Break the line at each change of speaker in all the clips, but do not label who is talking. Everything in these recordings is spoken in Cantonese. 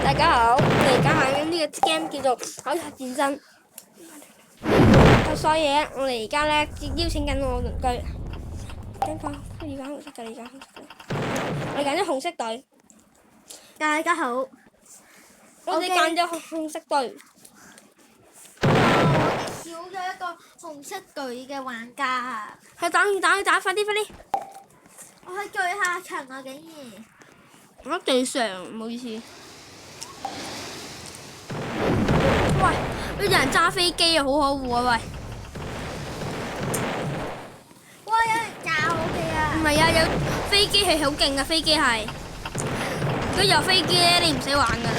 大家好，我哋而家玩緊呢個 game 叫做口塔戰爭。所以咧，我哋而家咧邀請緊我鄰居，跟住不如揀紅色就你揀紅色嘅，我哋揀咗紅色隊。
大家好，
我哋揀咗紅色隊。
我哋少咗一個紅色隊嘅玩家。
去打，快啲！
我喺最下層啊，竟然！
我喺最上，唔好意思。喂，有人揸飛機啊，好可惡啊！喂，
哇，有人炸我哋啊！
唔係啊，有飛機係好勁啊，飛機係。如果有飛機咧，你唔使玩噶啦。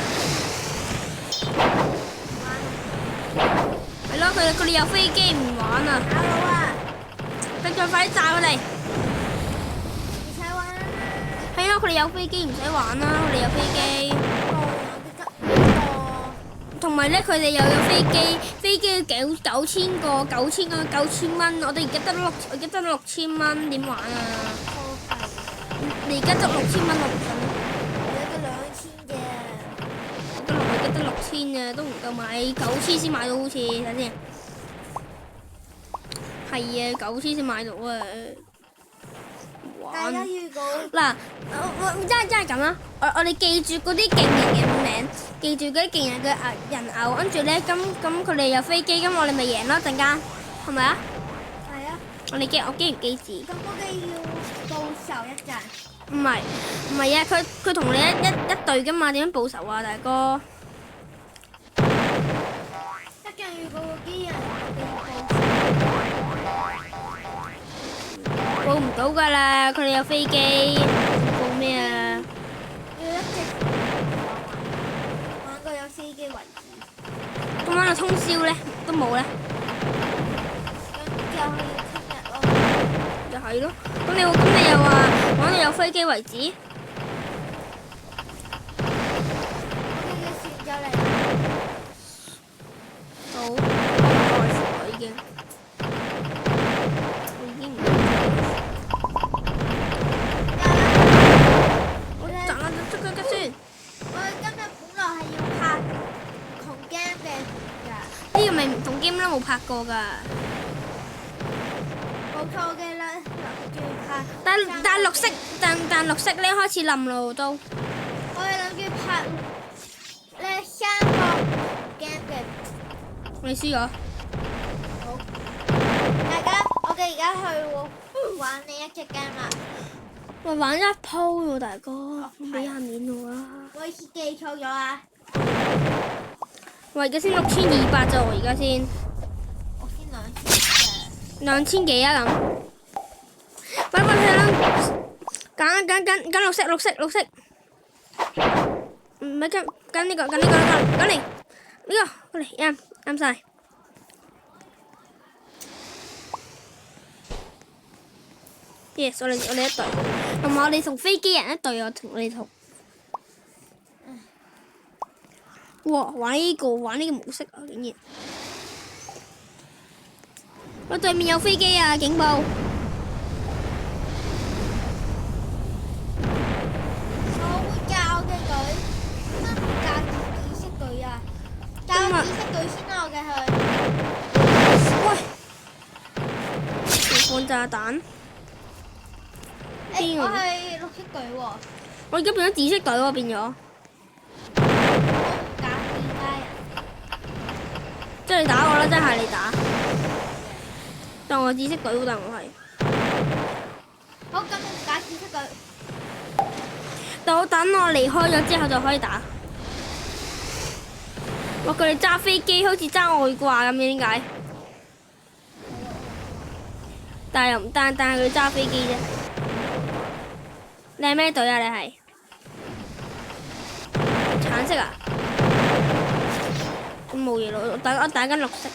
係咯，佢哋有飛機唔玩啊！
打我啊！
跟住快啲炸佢哋！
唔使玩啦！
係啊，佢哋有飛機唔使玩啦，佢哋有飛機。同埋咧，佢哋又有飛機，飛機九千蚊，我哋而家得6000蚊，點玩啊？你而家得6000蚊，我唔信。
我而家得2000啫。
我而家得6000啊，都唔夠買9000先買到，好似睇先。係啊，9000先買到啊！
大家預告
嗱，我真係咁啦，我哋記住嗰啲勁人嘅名，記住嗰啲勁人嘅人偶，跟住咧，咁佢哋有飛機，咁我哋咪贏咯，陣間係咪啊？
係啊。
我記唔記字？
咁我哋要報仇一陣。
唔係啊，佢同你一隊噶嘛，點樣報仇啊，大哥？
一陣預告嗰啲人，
報唔到噶啦，佢哋有飛機，報咩啊？
要一直玩到有飛機為止。
咁玩到通宵咧，都冇咧。
咁就係要聽日咯。
就係咯，咁你又話玩到有飛機為止？
我哋嘅船就嚟。
好，唔在乎啦已經。我已經唔。我賺啦，出佢嘅船。
我哋今日本來係要拍同 game 嘅㗎。
呢個咪唔同 game 啦，冇拍過㗎。
冇錯嘅啦，諗住拍。
但綠色，但綠色咧開始冧咯都。
我哋諗住拍呢3個 game 嘅。
你輸咗。
好。大家，我哋而家去玩呢一隻 game 啦。
喂，玩一鋪喎，大哥，俾下面我啦。
我好似記錯咗啊！
我而家先6200咋，我而家先。
我先
2000幾啊咁。喂，去啦！揀綠色。唔係揀呢個，揀嚟，呢個過嚟，啱晒。Yes，我哋一隊，同埋我哋同飛機人一隊，我哋同。哇！玩呢個模式啊，竟然！我對面有飛機啊！警報！
我會教嘅隊，點解唔教紫色隊啊？教紫色隊先啦，我嘅去。
喂！放炸彈！
我係綠色隊喎。
我而家變咗紫色隊喎，變咗。
假自家人。
即係你打我啦，即係你打。但我紫色隊喎，但我係。
好，咁我打紫色隊。
但我等我離開咗之後就可以打。哇！佢哋揸飛機好似揸外掛咁嘅，點解？但係又唔單單係佢揸飛機啫。你係咩隊啊？你係橙色啊？咁冇嘢咯，我打緊綠色。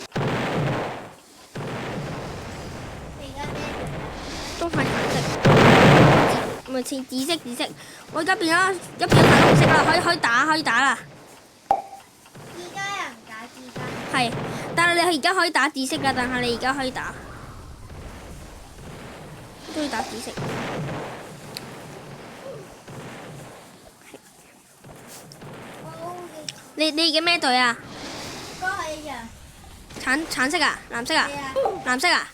你而家咩隊啊？
都係橙色，唔係似紫色。我而家變咗粉紅色啦，可以打啦。
自家人打自家人。
係，但係你而家可以打紫色啦，但係你而家可以打，都要打紫色。你而家咩隊啊？
都係一樣。
橙色啊？藍色啊？
係啊。
藍色啊？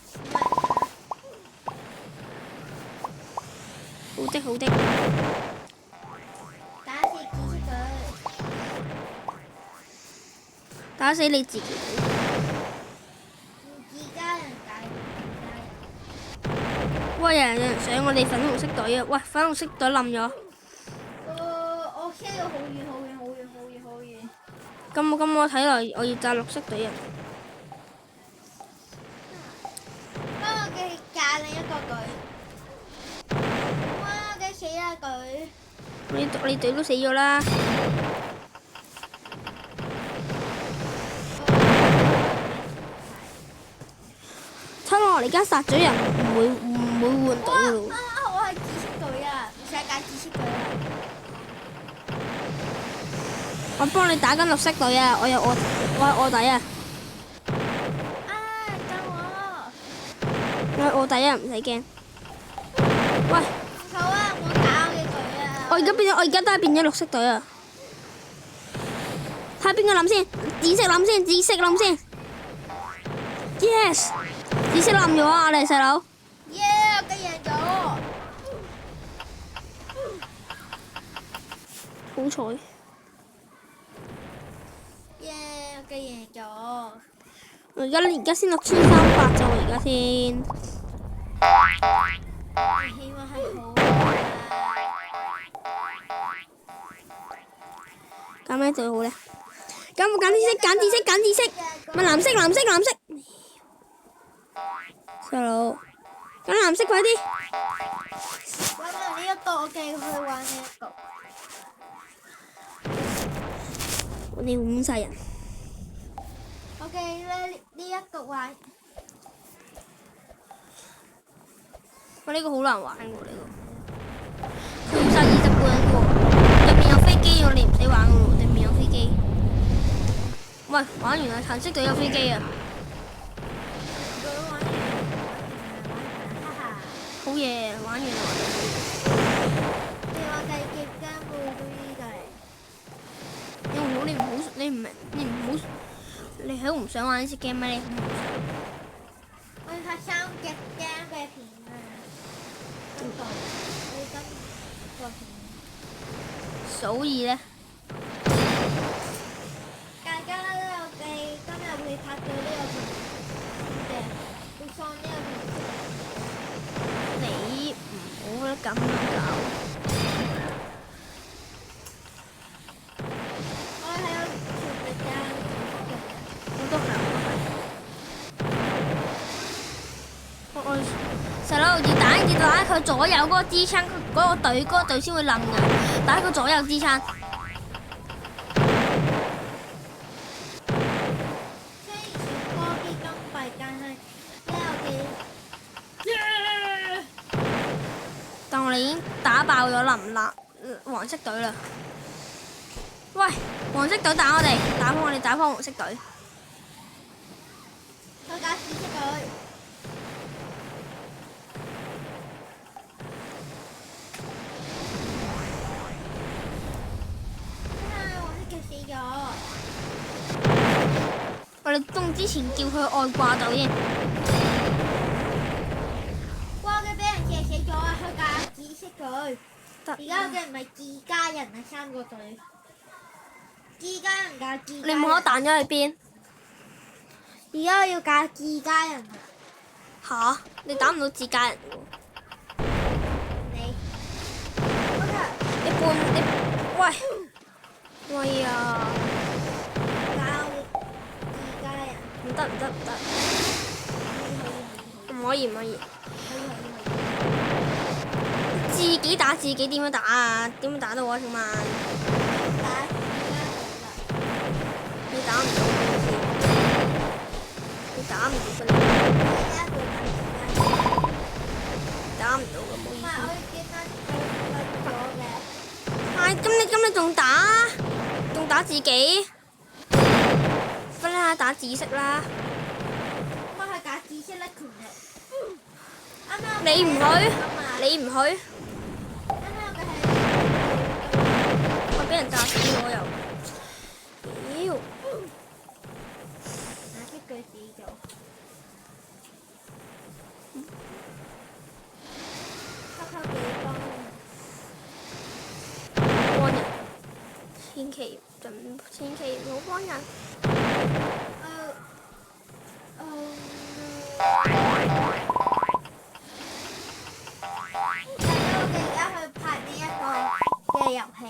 唔係
好的好的。
打死紫色隊。
打死你自己。
自家人解。
喂，有人上我哋粉紅色隊啊！喂，粉紅色隊冧咗。
我飛到好遠好遠好遠好遠好遠。
咁我睇來我要炸綠色隊人。
幫我嘅炸另一個隊。哇！嘅死啦隊。
你隊都死咗啦。睇落我而家殺咗人，唔會換隊噶咯。
我係紫色隊啊，唔使揀紫色隊啊。
我幫你打緊綠色隊啊！我係卧底啊！
救我！
我係卧底啊！唔使驚。喂，
好啊，唔好打我嘅隊啊！
我而家都係變咗綠色隊啊！睇下邊個冧先，紫色冧先，紫色冧先。Yes， 紫色冧咗啊！我哋細佬。
耶！我嘅贏咗。
好彩。
耶！我嘅贏咗。
我而家先6300咋喎，而家先。
希望係好啊。
揀咩最好咧？揀揀紫色，咪藍色。細佬，揀藍色快啲。
玩埋呢一個，我繼續去玩呢一個。
我哋換晒人。
我繼續呢一個玩。
我呢個好難玩喎，呢個。佢要殺20個人嘅喎，入面有飛機，我哋唔使玩嘅喎，對面有飛機。喂，玩完啦，橙色隊有飛機啊！好嘢，玩完啦！
你話第幾間會到呢度嚟？
你係好唔想玩呢隻 game 咩？你
我要拍3隻 game 嘅片啊！今個片。
所以咧，
大家咧，我哋今日會拍到呢個片嘅，會放呢個片。
你唔好咁樣搞。
我係有全力㗎，
我都係。我細佬要打佢左右嗰個支撐，嗰個隊先會冧㗎。打佢左右支撐。
雖然全波啲金幣，但係呢
但我哋已經打爆咗黃色隊啦。喂，黃色隊打我哋，打返黃色隊。
我打紫色隊。黃色嘅死咗。
我哋中之前叫佢外掛隊先。
哇！佢俾人射死咗啊！佢打紫色隊。
得。
而家我哋唔係自家人啊，3個隊。自家人打自家人。
你唔好彈咗去邊？
而家我要打自家人啊！
吓？你打唔到自家人喎。
你
喂。喂啊！
打自家人。
唔得。唔可以。自己打自己點樣打啊？點樣打到啊？小曼？你打唔到嘅意思。你打唔到嘅。打唔到嘅冇意思。咁你仲打自己？分下打紫色啦。
我係打紫色甩權力。
你唔去？我俾人炸死咗又。千祈唔好幫人。
我哋而家去拍呢一個嘅遊戲。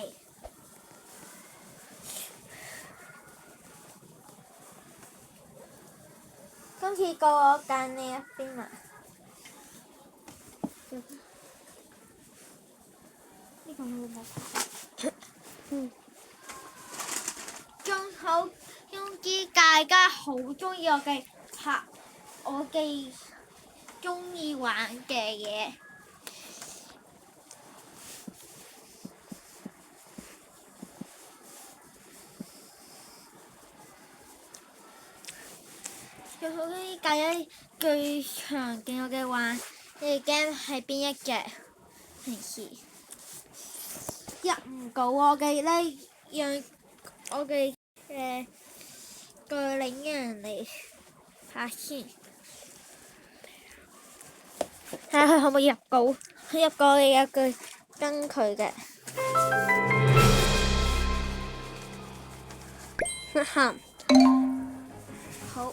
今次到我揀呢一邊啦。呢個會唔會拍？仲好中意大家好中意我嘅拍，我嘅中意玩嘅嘢。仲好中意大家最常見我嘅玩嘅 game 係邊一隻？平時入唔到我嘅呢樣，我嘅巨領人嚟下先，睇下佢可唔可以入到？入到嘅有句跟佢嘅。好，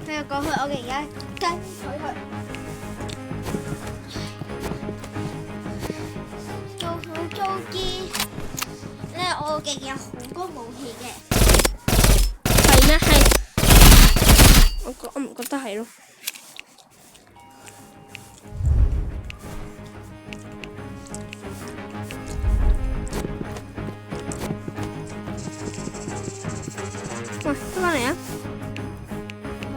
佢入過去，我哋而家跟佢去。做好做啲咧，我哋有好多武器嘅。
係咩？係。我唔覺得係咯。喂，翻返嚟啊！
好，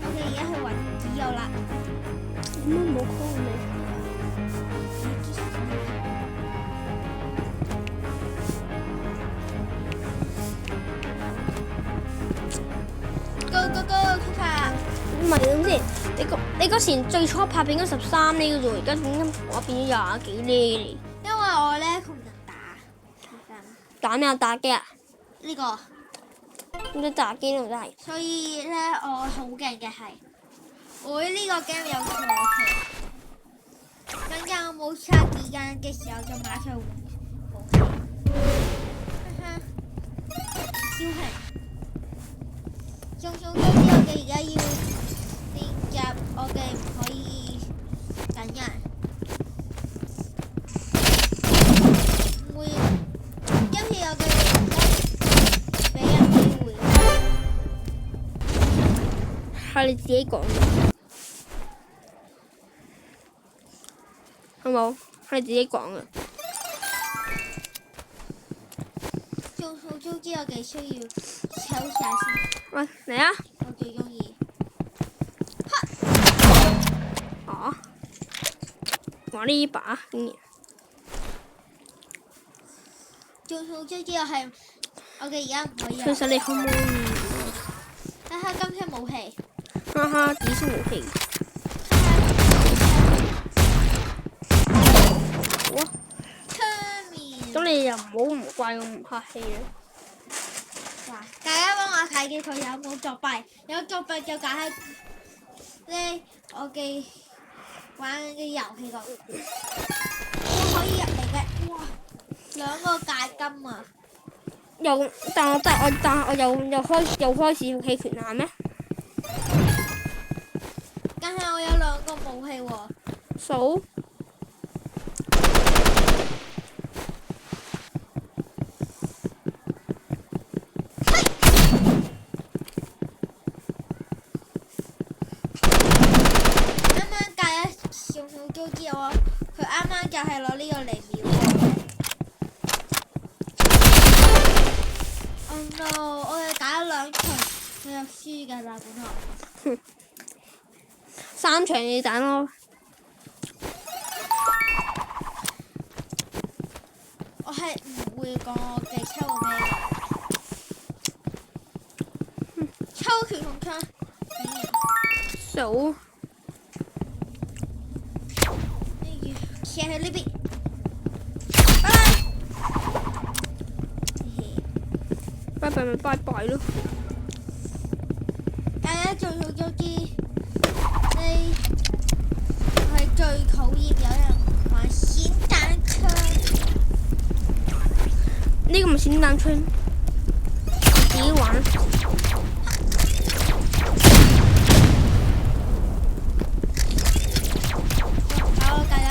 我哋而家去揾只有啦。
點解冇 call 你？唔係咁先，你嗰時最初拍片嗰13呢嘅啫，而家點解我變咗20幾呢？
因為我咧同人
打咩啊？打機啊？
呢個，
咁你打機都真係。
所以咧我好勁嘅係，我呢個 game 有武器。等陣我冇差時間嘅時候就馬上換武器。超平。仲我哋而家要練習，我哋唔可以等人，唔會，因為我哋俾人機會。
係你自己講嘅，好冇？係你自己講嘅。
仲好早知我哋需要抽下先。
喂，嚟啊！
我最中意。
啊！玩呢把竟然。
仲好早知我係，我哋而家唔可以。
其實你可唔可以？
哈哈，金槍武器。
哈哈，紫色武器。哇！咁你又唔好唔怪我唔客氣啦。
大家幫我睇見佢有冇作弊，有作弊就解喺呢我嘅玩嘅遊戲度。我可以入嚟嘅，哇！2個戒金啊！
但我又開始武器權限咩？
但係我有2個武器喎。
數。
佢啱啱就係攞呢個嚟秒我。Oh no！我哋打咗2場，佢又輸㗎啦，本來。
3場你打咯。
我係唔會講我嘅抽咩？抽拳同槍。
數。
企喺呢邊，
拜拜咪拜拜咯。
大家最好都知，你係最討厭有人玩霰彈槍。
呢個咪閃彈槍，自己玩。
好，大家。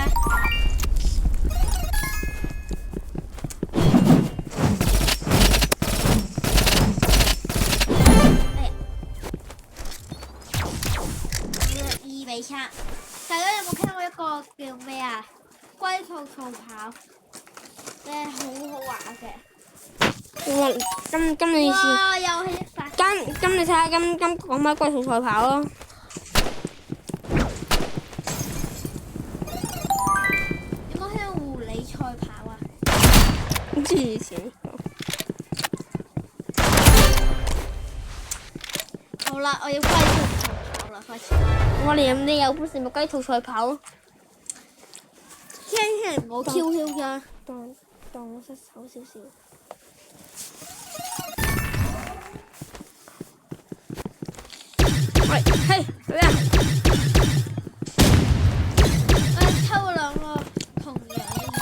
大家有冇聽過一個叫咩啊？龜兔賽跑，好好玩嘅。
哇！今你試，
哇！又係一發。
你睇下今講乜龜兔賽跑咯？
有冇聽過狐狸賽跑啊？
黐線！
好啦，我要龜兔賽跑啦，開始。
你有本事咪龜兔賽跑咯？
千祈唔好 QQ 㗎。
當我失手少少。喂，嘿，咩啊？
我抽咗兩個同樣一樣。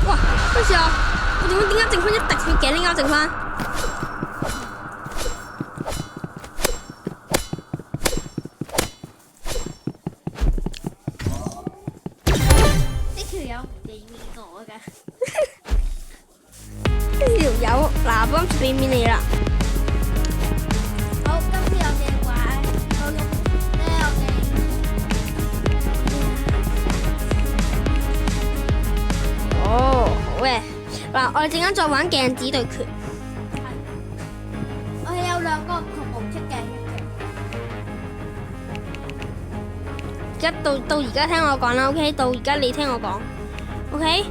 哇！咩事啊？我點解剩翻一滴血嘅？點解剩翻？
呢條友唔俾面我㗎。
呢條友嗱，幫住俾面你啦。
好，今次有嘢玩，我用咩我哋？
哦，好嘅。嗱，我哋陣間再玩鏡子對決。
我哋有兩個唔同模式嘅。
而家到而家聽我講啦 ，OK？ 到而家你聽我講 ，OK？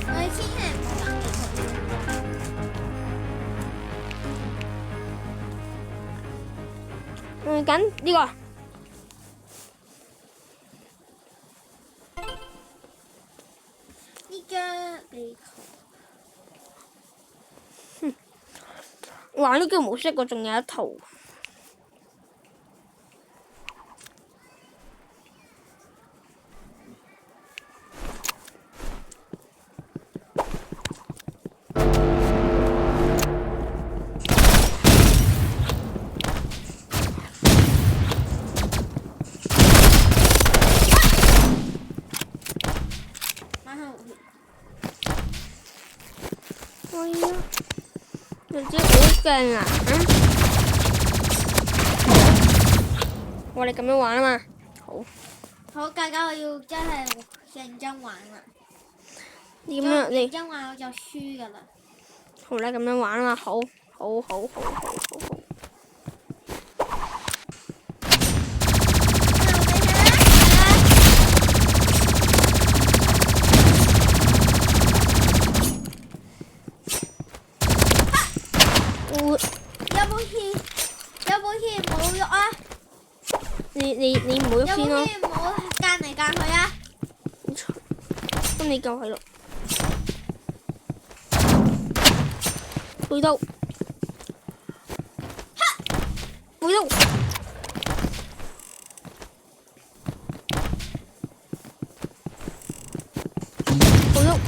我哋千祈唔好等佢。
緊呢個。
呢張地圖。
玩呢個模式我仲有一套。哎呀，人哋好勁啊！我哋咁樣玩啊嘛，好。
好，大家我要真係認真玩啦。
點啊？你
認真玩我就輸㗎啦。
好啦，咁樣玩啊嘛，好。
有冇氣唔好喐啊！
你唔好喐先咯。
有冇氣唔好間嚟間去啊！
咁你夠係咯。背刀。背刀。背刀。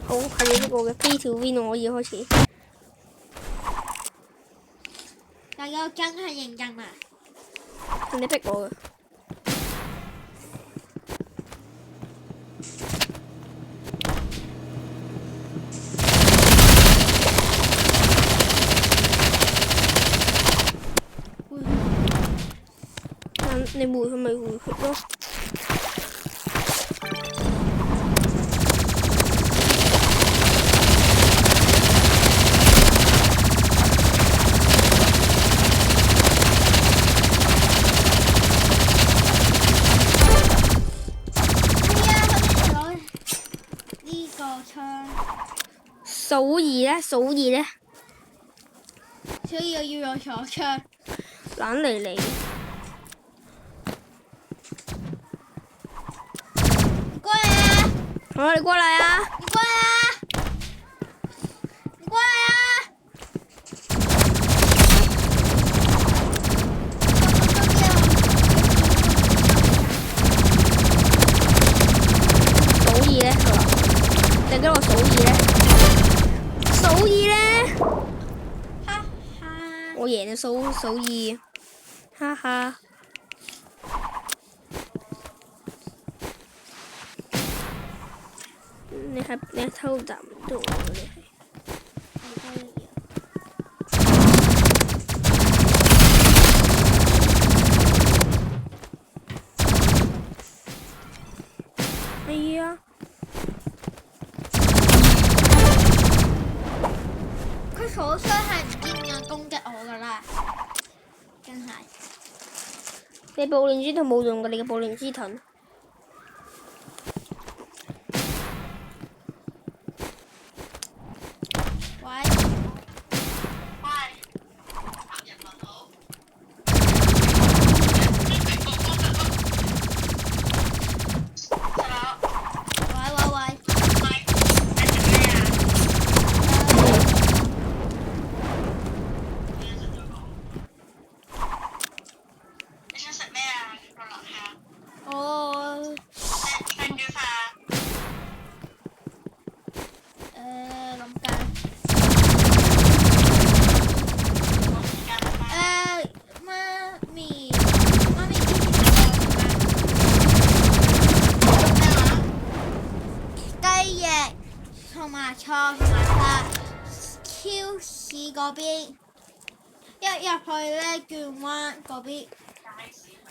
好，係你呢個嘅飛條 win 我要開始。
大家真係認真啊！
你逼我嘅。你回佢咪回血咯。數二咧，數二咧。
所以我要用手槍。
懶嚟嚟。
過嚟啊！
好了，你過來啊！
你過來啊！你過來啊！
數二咧，係嘛？定跟我數二咧？數二咧？
哈哈！
我贏你數二，哈哈！你偷襲唔到我，你係。係啊！
佢所衰係唔知點樣攻擊我㗎啦，真係。
你暴亂之盾冇用㗎，你嘅暴亂之盾。
同埋錯同埋啦，超市嗰邊一入去咧，轉彎嗰邊。街市啊！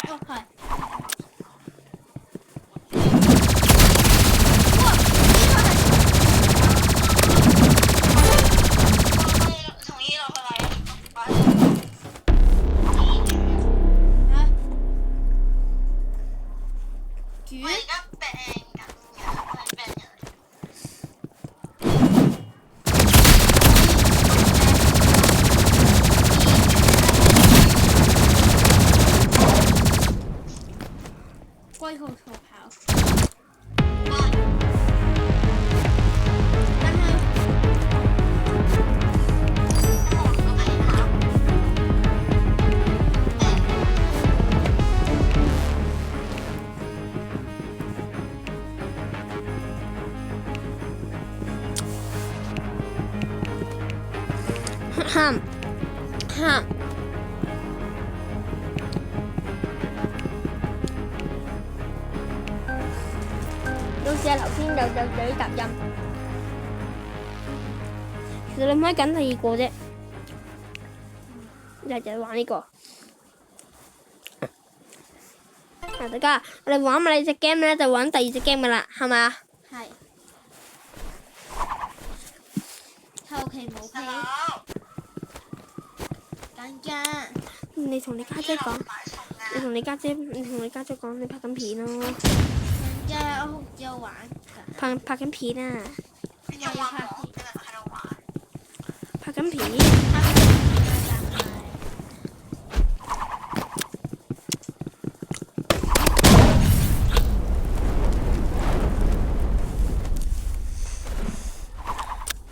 哦，係。哇！從呢落去買。嚇？我而家病緊㗎，我係病人。龜號逃跑。但係
喊喊。到時頭先就啲雜音。其實你唔可以揀第二個啫，日日玩呢個。嗱，大家，我哋玩埋你隻 game 咧，就玩第二隻 game 噶啦，係咪啊？
係。後期冇皮。緊張。
你同你家姐講，你同你家姐講，你拍緊片咯。
緊張，我有玩㗎。
拍緊片啊！
有拍片，喺度玩。
拍緊片。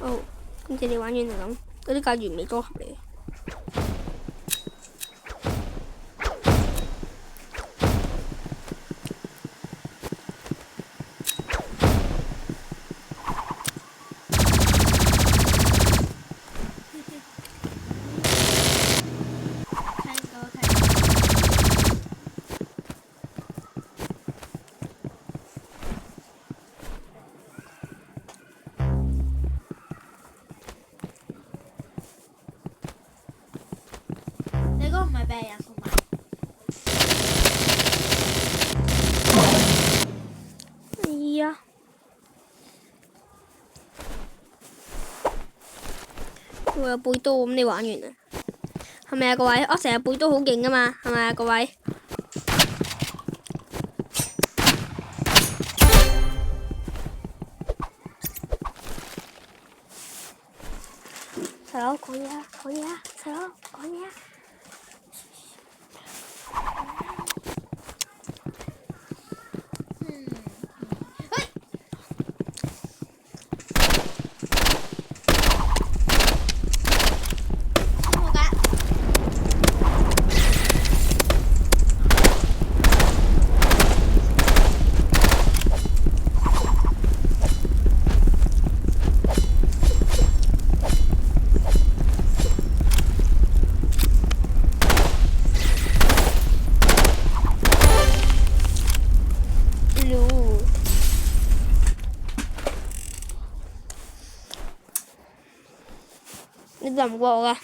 哦，今次你玩完就咁，嗰啲架完美多合嚟。
唔係病人同埋。
哎呀！我有背刀咁，你玩完啦？係咪啊，各位？我成日背刀好勁噶嘛，係咪啊，各位？細佬講嘢啊！講嘢啊！細佬講嘢啊！就唔過我嘅。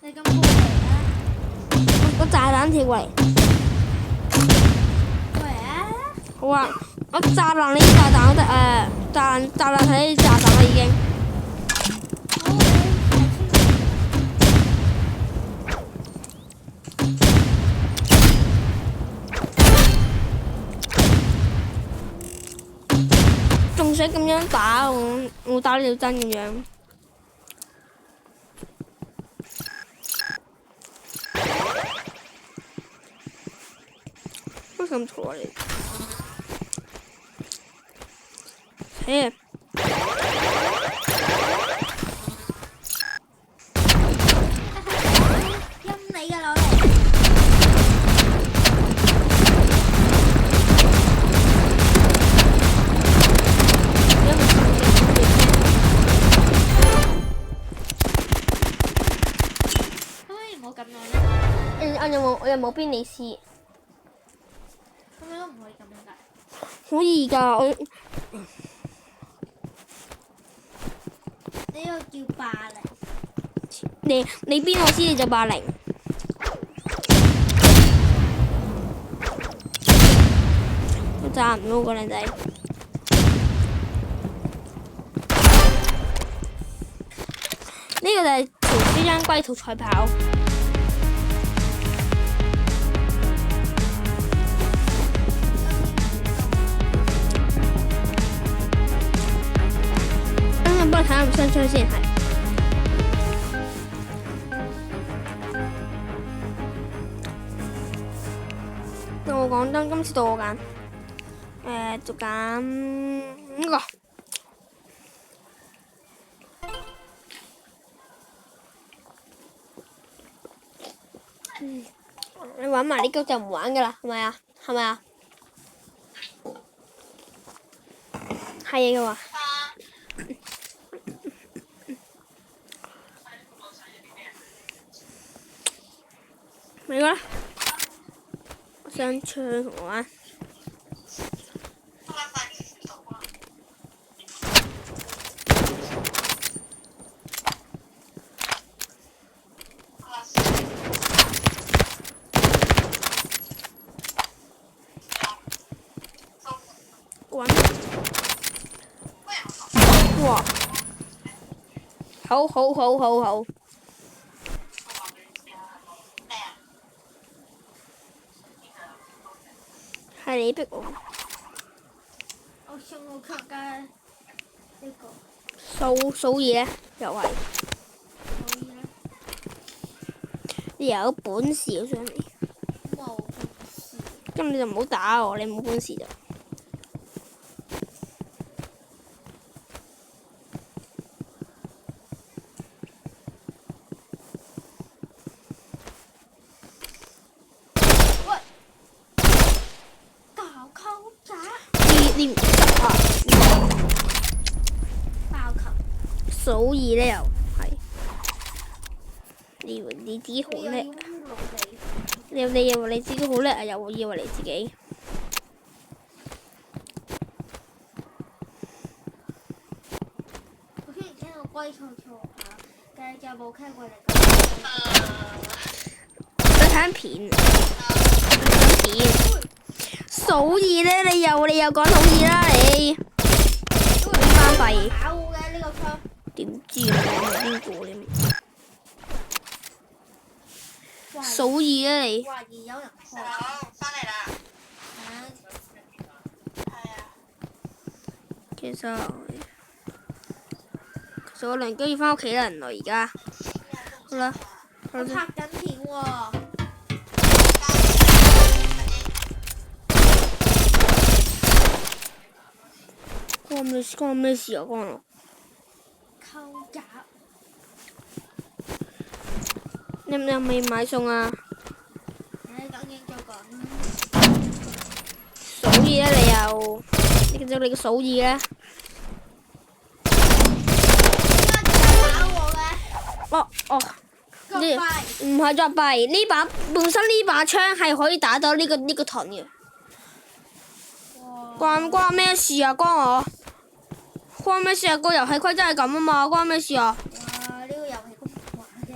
你咁過嚟啊？
個炸彈跳過嚟。
過嚟啊！
好啊，我炸爛呢啲炸彈都得炸爛睇啲炸彈啦已經。仲想咁樣打我打呢條針咁樣。為什麼錯了？嘿！
陰你嘅攞嚟！可唔可以唔好咁樣咧？
我又冇邊你試。
咁樣都唔可以咁樣㗎。
好易㗎，我
呢個叫霸凌。
你邊我知你就霸凌。我炸唔到個靚仔。呢個就係飛張龜兔賽跑。幫我睇下唔傷槍先係。到我講真，今次到我揀。就揀呢個。你玩埋呢個就唔玩㗎啦，係咪啊？係咪啊？係嘅喎。咪個啦，我想槍同我玩。哇！好。係你逼我。
我信我強嘅呢個。
數嘢咧，又係。
可以啦。
你有本事我想你。
冇本事。
咁你就唔好打我，你冇本事就。你唔得啊！
爆球。
數二咧又係。你以為你自己好叻？你以為你自己好叻啊？又以為你自己？
我雖然聽到龜兔賽跑，但係就冇聽過你講。
你睇片。數二咧，你又講數二啦你。關閉。
打我嘅呢個槍。
點知啊？邊個你？數二啦你。
懷疑有人開。
翻嚟啦。係啊。
其實我鄰居要翻屋企啦，原來而家。好啦。
我拍緊片喎。
關咩事啊？關我。
扣夾。
你有未買餸啊？
你講緊做講。
數二啦你又，你叫你個數二咧。
打我嘅。
哦。唔係作弊，呢把本身呢把槍係可以打到呢個盾嘅。關唔關咩事啊？關我。關咩事啊？個遊戲規則係咁啊嘛，關咩事啊？
哇！呢個遊戲咁玩嘅，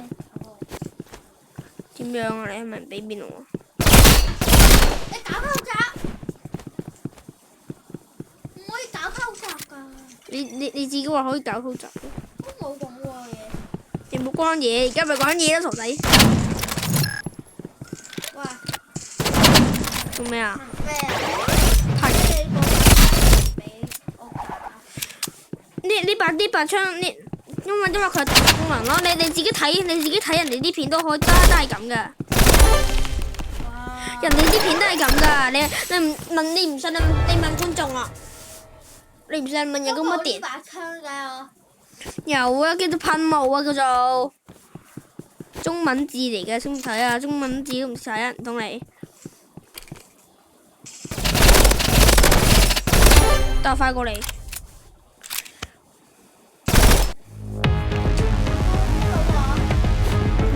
點樣啊？你係咪唔俾面我？
你搞偷襲，唔可以搞偷襲㗎。
你自己話可以搞偷襲，
都冇講過嘢。
你冇關嘢，而家咪講嘢啦，傻仔。
喂，
做咩啊？
咩啊？
係
你個把俾我打。
呢把槍因為佢係特殊功能咯。你自己睇人哋啲片都可以都係咁噶。
哇！
人哋啲片都係咁噶。你唔信你問觀眾啊？你唔信問人咁乜電？
呢把槍㗎我。
有啊，叫做噴霧啊，叫做中文字嚟嘅，識唔識睇啊？中文字都唔識睇啊，唔通你？得快過嚟！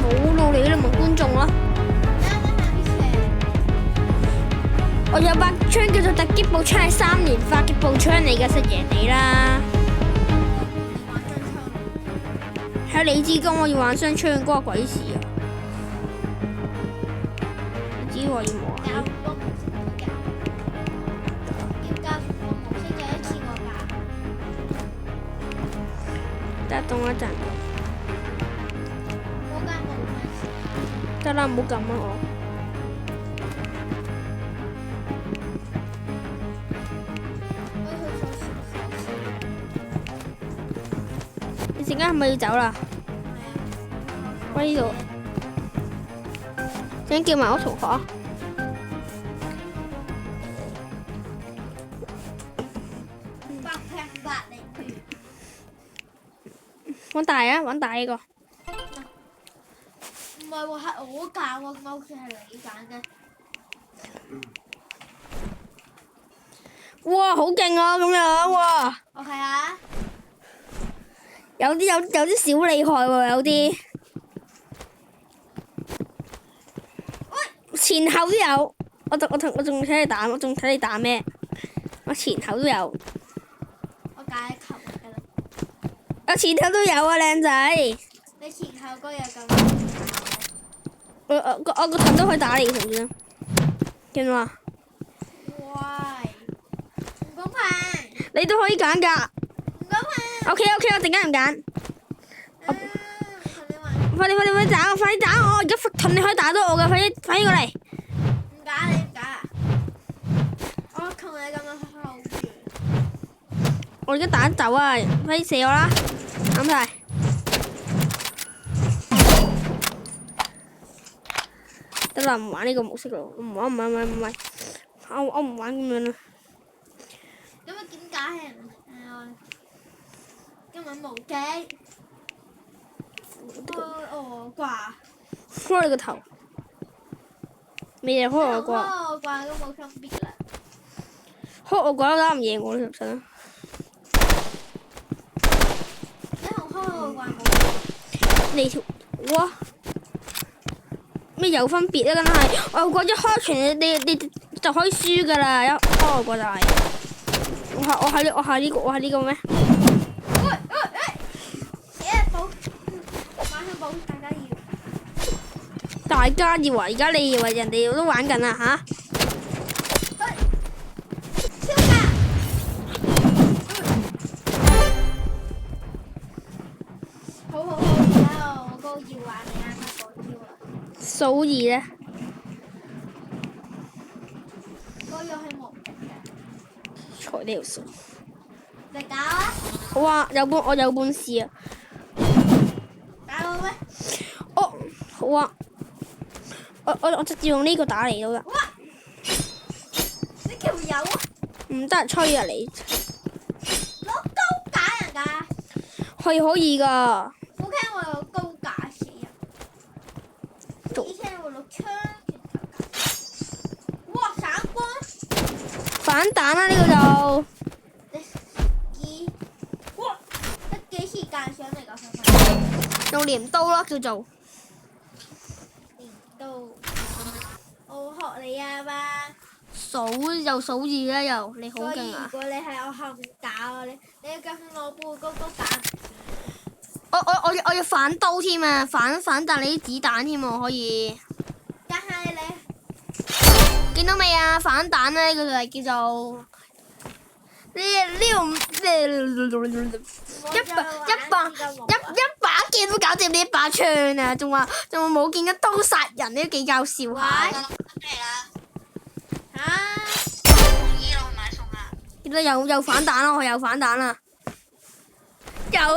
冇路嚟，你問觀眾咯。我有把槍叫做突擊步槍，係3連發嘅步槍嚟嘅，實贏你啦！係你知講我要玩雙槍，關我鬼事啊！你知我要玩。
教個模式嘅，要教個模式嘅一次過教。
得等我一陣。
冇教冇關事。
得啦，唔好撳啊我。你陣間係咪要走啦？喂，呢度。陣間叫埋我同學。玩大啊！玩大呢個。
唔係喎，係我揀喎，咁好似係你揀嘅。
哇！好勁啊！咁樣哇！
我係啊。
有啲小厲害喎，有啲。前後都有。我仲睇你打，我仲睇你打咩？我前後都有。
我揀球㗎啦。
我前後都有啊，靚仔。
你前後都有咁。
我個盾都可以打你，同唔同？見嘛？
喂，唔公平！
你都可以揀㗎。
唔公平！
OK，我陣間唔揀。
同你玩。
快啲打我！快啲打我！而家盾你可以打到我㗎，快啲過嚟！
唔揀你唔揀啊！我同你咁樣好遠。
我而家打走啊！快啲射我啦！啱晒。得啦，唔玩呢個模式咯，唔玩，我唔玩咁樣啦。
咁啊點解係今日無機？我掛。
開你個頭！未嚟開我掛。
我掛都冇分別啦。
開我掛都打唔贏我，你信唔信啊？
你同開我掛冇。
你條哇！咩有分別啊？梗係我掛一開拳，你就可以輸㗎啦！一開我掛就係。我係呢個咩？大家以為而家你以為人哋都玩緊啊嚇？
超價！好，而家我都要玩你啱啱嗰招啦。
數2咧。
嗰個係無敵嘅。
材料數。
你搞啊！
好啊，我有本事啊！
搞我咩？
哦，好啊。我直接用呢個打嚟到㗎。
哇！你條友啊！
唔得，吹啊你！
攞高架人㗎。
可以㗎。
好驚我有高架死人。以前我攞槍哇！閃光。
反彈啦呢個就。
哇！得幾時間上嚟㗎？
用鐮刀咯，叫做。
鐮刀。我學你啊嘛。
又數字啦，又你好
所以
勁啊！
如果你喺我後面打我，你要咁樣攞背高高打。
我要反刀添啊！反彈你啲子彈添喎，可以。
但係你
見到未啊？反彈咧，佢就係叫做一把劍都搞掂呢一把槍啊！仲話冇見一刀殺人，呢都幾搞笑下。
嚇！
依落去買餸啊！
見到又反彈啦，我又反彈啦，又哈哈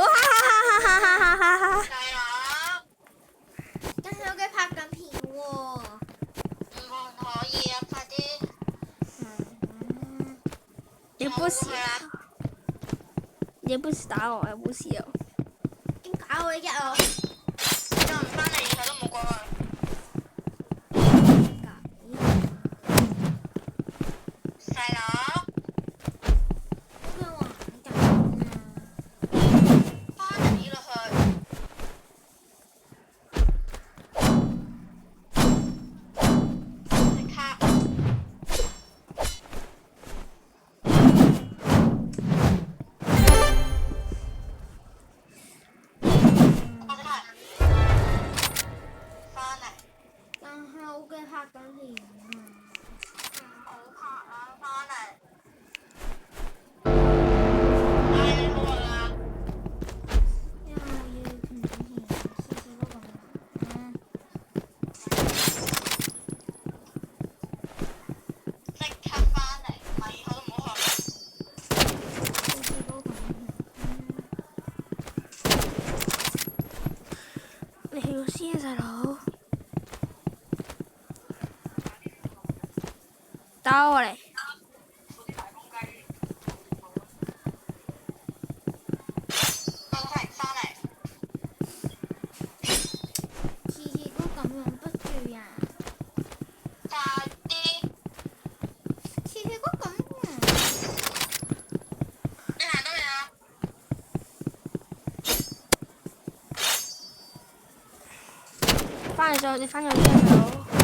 哈哈哈哈哈！
細佬，
但係我嘅拍緊片喎。
唔可以啊！快啲！
也不是打我，也不是啊。
點解會一我？
又唔翻嚟，佢都冇過去。細佬，
佢玩緊啊！
翻嚟落去。即刻！我即刻翻嚟。
但係我嘅拍緊片啊！
唔好拍啊！翻嚟。唉，你好啊！
因為我要同片，次次都咁樣。
即刻翻嚟，唔係以後都唔好學。
次次都咁樣。
你去咗先啊，細佬。打我嚟。
到停翻嚟。
次次都咁樣不住呀！
快啲！
次次都咁樣。
你行到未啊？
翻嚟咗，你翻咗先啊，細佬。